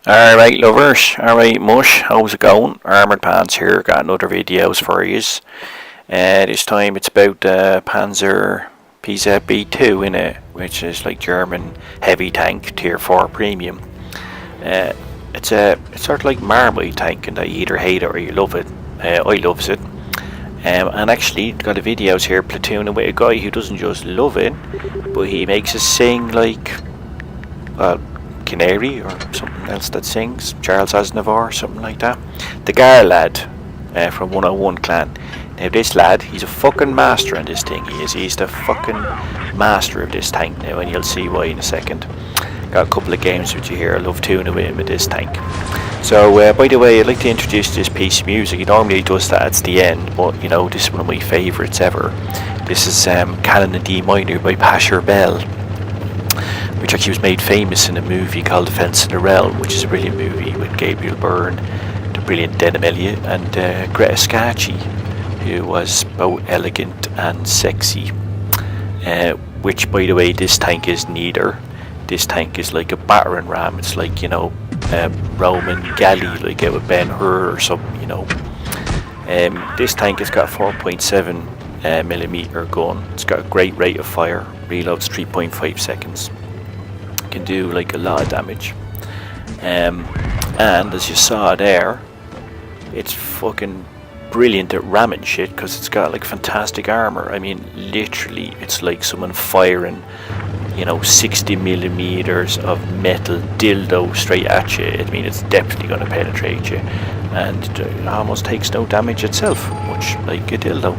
Alright lovers, alright mush, how's it going? Armoured Pants here, got another videos for yous. This time it's about Panzer PZB2 in it, which is like German heavy tank, tier 4 premium. It's sort of like Marmite tank and that you either hate it or you love it. I loves it. And actually got the videos here platooning with a guy who doesn't just love it, but he makes us sing like, well, Canary or something else that sings, Charles Aznavour, something like that. The Gar lad from 101 clan. Now this lad, he's a fucking master on this thing. He's the fucking master of this tank now, and you'll see why in a second. Got a couple of games with you here. I love tuning with him with this tank. So by the way, I'd like to introduce this piece of music. He normally does that at the end, but you know, this is one of my favourites ever. This is Canon in D minor by Pacherbel, which actually was made famous in a movie called Defence of the Realm, which is a brilliant movie with Gabriel Byrne, the brilliant Denham Elliott, and Greta Scaachi, who was both elegant and sexy. Which, by the way, this tank is neither. This tank is like a battering ram. It's like, you know, Roman galley, like out with Ben-Hur or something, you know. This tank has got a 4.7 millimeter gun. It's got a great rate of fire. Reloads 3.5 seconds. Can do like a lot of damage. And as you saw there, it's fucking brilliant at ramming shit because it's got like fantastic armor. I mean, literally, it's like someone firing, you know, 60 millimeters of metal dildo straight at you. I mean, it's definitely going to penetrate you, and it almost takes no damage itself, much like a dildo.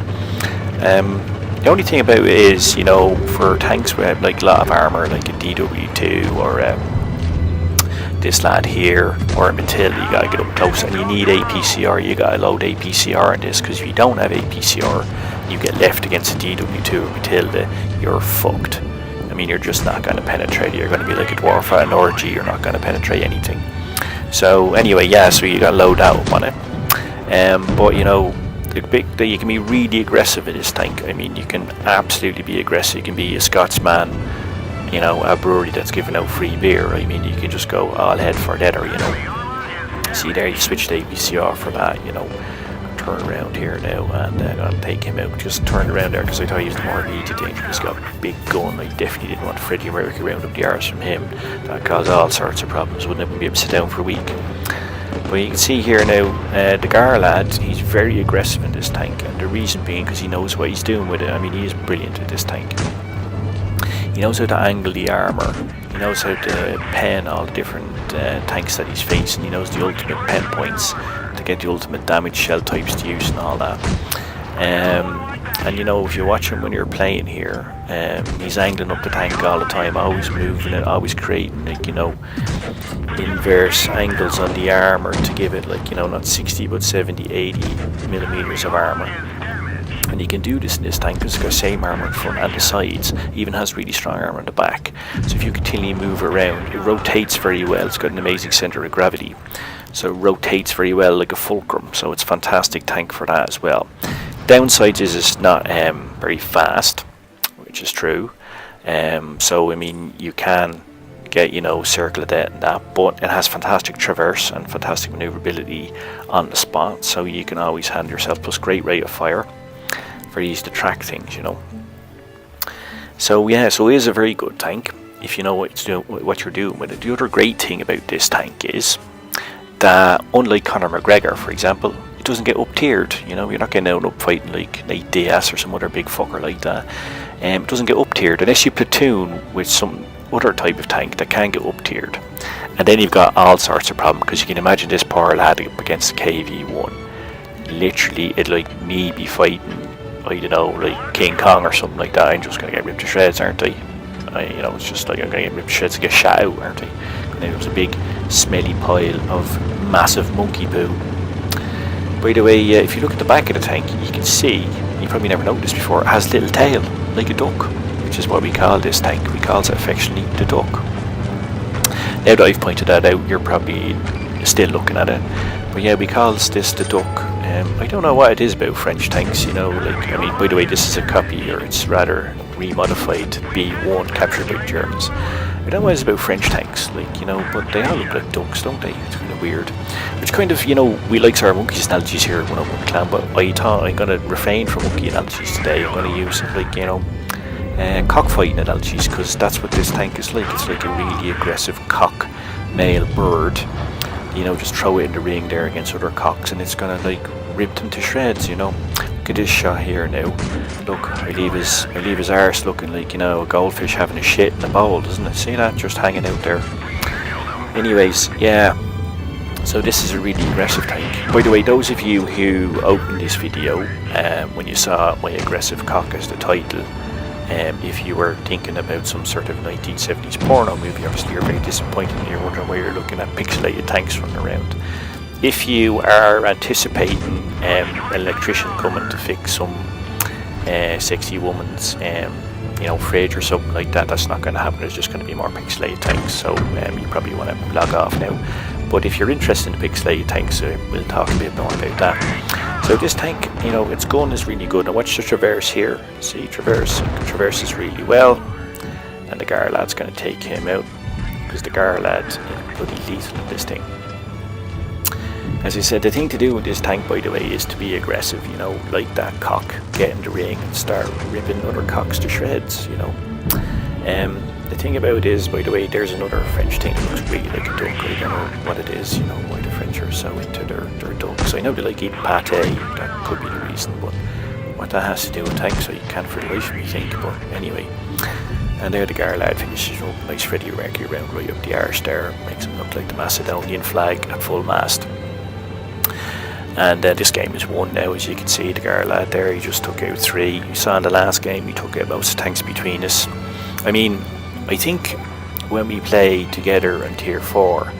The only thing about it is, you know, for tanks with like a lot of armor, like a DW2 or this lad here, or a Matilda, you gotta get up close, and you need APCR. You gotta load APCR in this, because if you don't have APCR, you get left against a DW2 or Matilda, you're fucked. I mean, you're just not gonna penetrate. You're gonna be like a dwarf at an orgy. You're not gonna penetrate anything. So anyway, yeah, so you gotta load that up on it. But you know, you can be really aggressive in this tank. I mean, you can absolutely be aggressive. You can be a Scotsman, you know, a brewery that's giving out free beer. I mean, you can just go all head for leather, you know. See there, you switch the APCR for that, you know. Turn around here now, and I'm gonna take him out. Just turn around there because I thought he was more immediate danger. He's got a big gun. I definitely didn't want Freddie Mercury round up the arse from him. That caused all sorts of problems. Wouldn't even be able to sit down for a week. But you can see here now, the Gar lad, he's very aggressive in this tank, and the reason being because he knows what he's doing with it. I mean, he is brilliant at this tank. He knows how to angle the armour. He knows how to pen all the different tanks that he's facing. He knows the ultimate pen points to get the ultimate damage shell types to use and all that. And you know, if you watch him when you're playing here, he's angling up the tank all the time, always moving it, always creating, like, you know, inverse angles on the armour to give it, like, you know, not 60 but 70, 80 millimeters of armour. And you can do this in this tank because it's got the same armour in front and the sides, even has really strong armour in the back. So if you continually move around, it rotates very well. It's got an amazing centre of gravity, so it rotates very well like a fulcrum. So it's a fantastic tank for that as well. Downsides is it's not very fast, which is true. So I mean, you can get, you know, circle of death and that, but it has fantastic traverse and fantastic manoeuvrability on the spot, so you can always hand yourself, plus great rate of fire. Very easy to track things, you know. So yeah, so it is a very good tank if you know what you're doing with it. The other great thing about this tank is that, unlike Conor McGregor, for example, it doesn't get up tiered. You know, you're not getting out up fighting like Nate Diaz or some other big fucker like that. It doesn't get up tiered unless you platoon with some other type of tank that can get up tiered, and then you've got all sorts of problems, because you can imagine this poor lad up against the KV1. Literally, it'd like me be fighting, I don't know, like King Kong or something like that. I'm just going to get ripped to shreds, aren't I? You know, it's just like I'm going to get ripped to shreds and get shot out, aren't I? And then there's a big smelly pile of massive monkey poo. By the way, if you look at the back of the tank, you can see, you probably never noticed before, it has a little tail, like a duck, which is what we call this tank. We call it affectionately the duck. Now that I've pointed that out, you're probably still looking at it. But yeah, we call this the duck. I don't know what it is about French tanks, you know, like, I mean, by the way, this is a copy, or it's rather remodified B1 captured by the Germans. I don't know what it's about French tanks, like, you know, but they all look like ducks, don't they? It's kind of weird. Which kind of, you know, we like our monkeys analogies here at 101 Clan, but I thought I'm going to refrain from monkey analogies today. I'm going to use, like, you know, cockfighting analogies, because that's what this tank is like. It's like a really aggressive cock male bird. You know, just throw it in the ring there against other cocks, and it's going to, like, rip them to shreds, you know. Look at this shot here now. Look, I leave his arse looking like, you know, a goldfish having a shit in a bowl, doesn't it? See that? Just hanging out there. Anyways, yeah. So this is a really aggressive tank. By the way, those of you who opened this video when you saw my aggressive cock as the title, if you were thinking about some sort of 1970s porno movie, obviously you're very disappointed and you're wondering why you're looking at pixelated tanks running around. If you are anticipating an electrician coming to fix some sexy woman's you know, fridge or something like that, that's not going to happen. It's just going to be more pixelated tanks, so you probably want to log off now. But if you're interested in pixelated tanks, we'll talk a bit more about that. So this tank, you know, its gun is really good. Now watch the traverse here. See, traverses really well, and the Gar lad's going to take him out, because the Gar lad is bloody lethal in this thing. As I said, the thing to do with this tank, by the way, is to be aggressive, you know, like that cock, get in the ring and start ripping other cocks to shreds, you know. The thing about it is, by the way, there's another French thing that looks really like a duck. I don't know what it is, you know, why the French are so into their ducks. I know they like eating pate, that could be the reason, but what that has to do with tanks, I can't for the life of me think, but anyway. And there the Gar lad finishes up, nice Freddie Mercury round right up the arse there, makes him look like the Macedonian flag at full mast. And this game is won now, as you can see. The Gar lad there, he just took out 3. You saw in the last game he took out most of the tanks between us. I mean, I think when we play together in tier 4,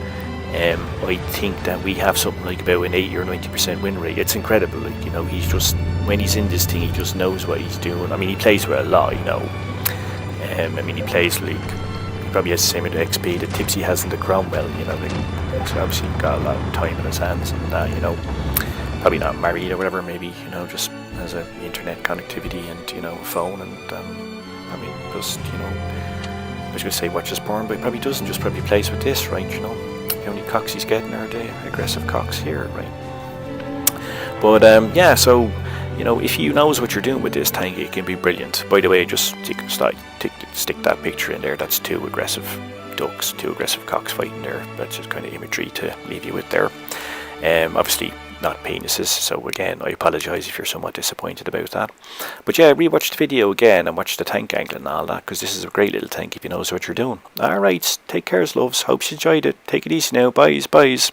I think that we have something like about an 80 or 90% win rate. It's incredible, like, you know, he's just, when he's in this thing, he just knows what he's doing. I mean, he plays with a lot, you know. I mean, he plays like, he probably has the same amount of XP that Tipsy has in the Cromwell, you know. Like, so obviously he's got a lot of time in his hands and that, you know. Probably not married or whatever, maybe, you know, just has a internet connectivity and, you know, a phone, and I mean, just, you know, I was going to say watches porn, but he probably doesn't, just probably plays with this, right, you know. The only cocks he's getting are the aggressive cocks here, right. But yeah, so, you know, if you knows what you're doing with this tank, it can be brilliant. By the way, just you can stick that picture in there. That's 2 aggressive ducks, 2 aggressive cocks fighting there. That's just kind of imagery to leave you with there. Obviously not penises, so again, I apologise if you're somewhat disappointed about that. But yeah, rewatch the video again and watch the tank angle and all that, because this is a great little tank if you knows what you're doing. Alright, take care, loves. Hope you enjoyed it. Take it easy now. Byes.